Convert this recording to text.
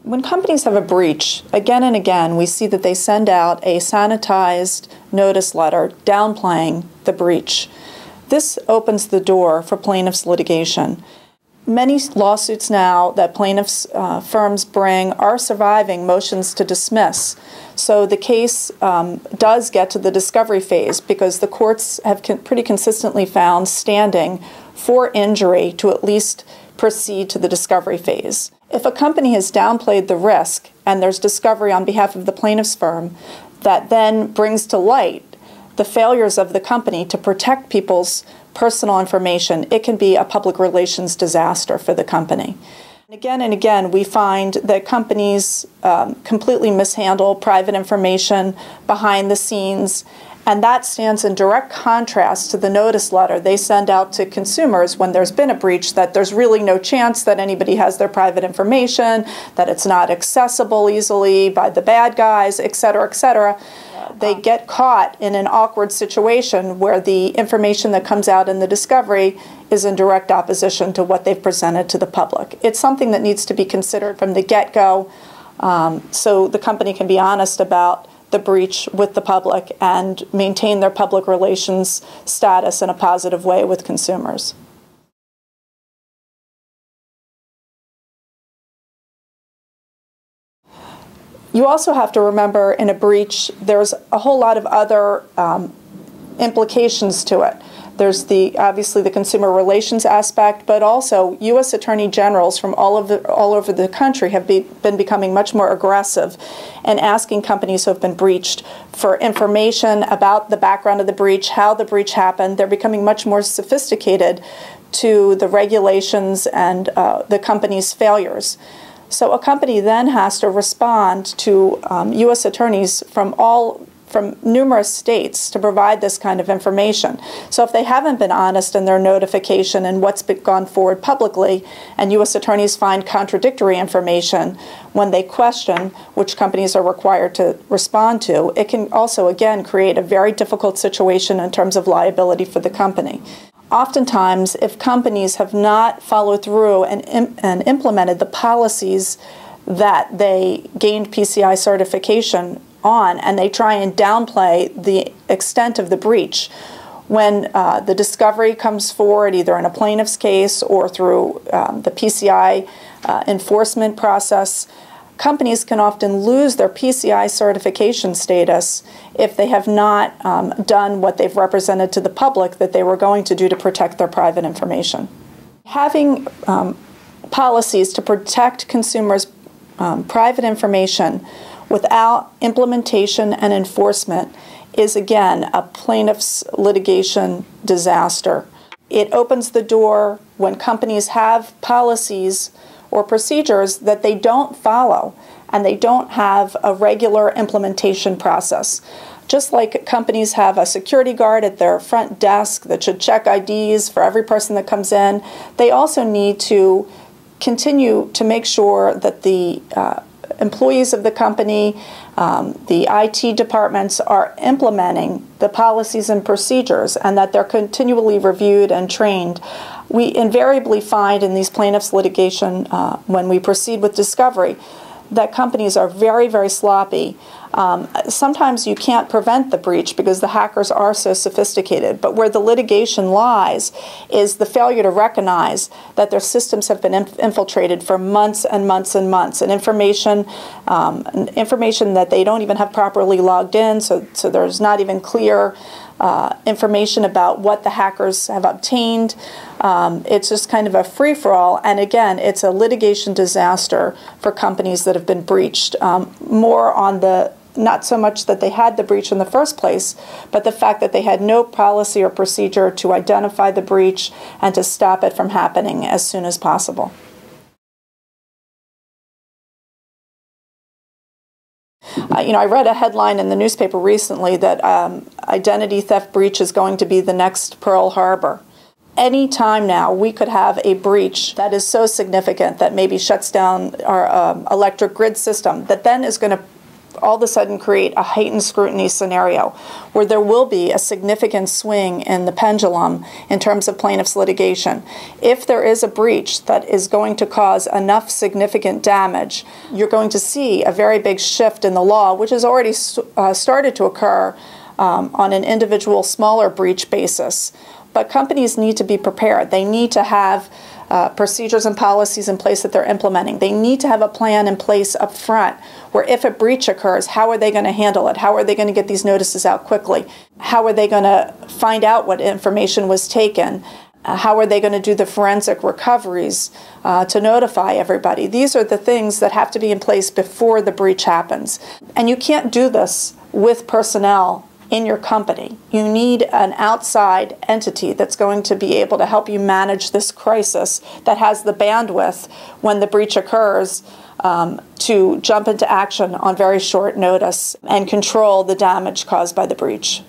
When companies have a breach, again and again, we see that they send out a sanitized notice letter downplaying the breach. This opens the door for plaintiffs' litigation. Many lawsuits now that plaintiffs' firms bring are surviving motions to dismiss. So the case does get to the discovery phase because the courts have pretty consistently found standing for injury to at least proceed to the discovery phase. If a company has downplayed the risk and there's discovery on behalf of the plaintiff's firm that then brings to light the failures of the company to protect people's personal information, it can be a public relations disaster for the company. And again, we find that companies completely mishandle private information behind the scenes, and that stands in direct contrast to the notice letter they send out to consumers when there's been a breach, that there's really no chance that anybody has their private information, that it's not accessible easily by the bad guys, et cetera, et cetera. They get caught in an awkward situation where the information that comes out in the discovery is in direct opposition to what they've presented to the public. It's something that needs to be considered from the get-go so the company can be honest about the breach with the public and maintain their public relations status in a positive way with consumers. You also have to remember in a breach, there's a whole lot of other implications to it. There's obviously the consumer relations aspect, but also U.S. Attorney Generals from all over the country have been becoming much more aggressive and asking companies who have been breached for information about the background of the breach, how the breach happened. They're becoming much more sophisticated to the regulations and the company's failures. So a company then has to respond to U.S. attorneys from numerous states to provide this kind of information. So if they haven't been honest in their notification and what's gone forward publicly, and U.S. attorneys find contradictory information when they question which companies are required to respond to, it can also, again, create a very difficult situation in terms of liability for the company. Oftentimes, if companies have not followed through and implemented the policies that they gained PCI certification on, and they try and downplay the extent of the breach, when the discovery comes forward either in a plaintiff's case or through the PCI enforcement process, companies can often lose their PCI certification status if they have not done what they've represented to the public that they were going to do to protect their private information. Having policies to protect consumers' private information without implementation and enforcement is, again, a plaintiff's litigation disaster. It opens the door when companies have policies or procedures that they don't follow and they don't have a regular implementation process. Just like companies have a security guard at their front desk that should check IDs for every person that comes in, they also need to continue to make sure that the employees of the company, the IT departments are implementing the policies and procedures and that they're continually reviewed and trained. We invariably find in these plaintiffs' litigation, when we proceed with discovery, that companies are very, very sloppy. Sometimes you can't prevent the breach because the hackers are so sophisticated, but where the litigation lies is the failure to recognize that their systems have been infiltrated for months and months and months, and information that they don't even have properly logged in, so there's not even clear information about what the hackers have obtained. It's just kind of a free-for-all, and again, it's a litigation disaster for companies that have been breached. More on the, not so much that they had the breach in the first place, but the fact that they had no policy or procedure to identify the breach and to stop it from happening as soon as possible. I read a headline in the newspaper recently that identity theft breach is going to be the next Pearl Harbor. Any time now, we could have a breach that is so significant that maybe shuts down our electric grid system, that then is going to all of a sudden create a heightened scrutiny scenario where there will be a significant swing in the pendulum in terms of plaintiff's litigation. If there is a breach that is going to cause enough significant damage, you're going to see a very big shift in the law, which has already started to occur on an individual smaller breach basis. But companies need to be prepared. They need to have procedures and policies in place that they're implementing. They need to have a plan in place up front where if a breach occurs, how are they going to handle it? How are they going to get these notices out quickly? How are they going to find out what information was taken? How are they going to do the forensic recoveries to notify everybody? These are the things that have to be in place before the breach happens. And you can't do this with personnel in your company. You need an outside entity that's going to be able to help you manage this crisis, that has the bandwidth when the breach occurs to jump into action on very short notice and control the damage caused by the breach.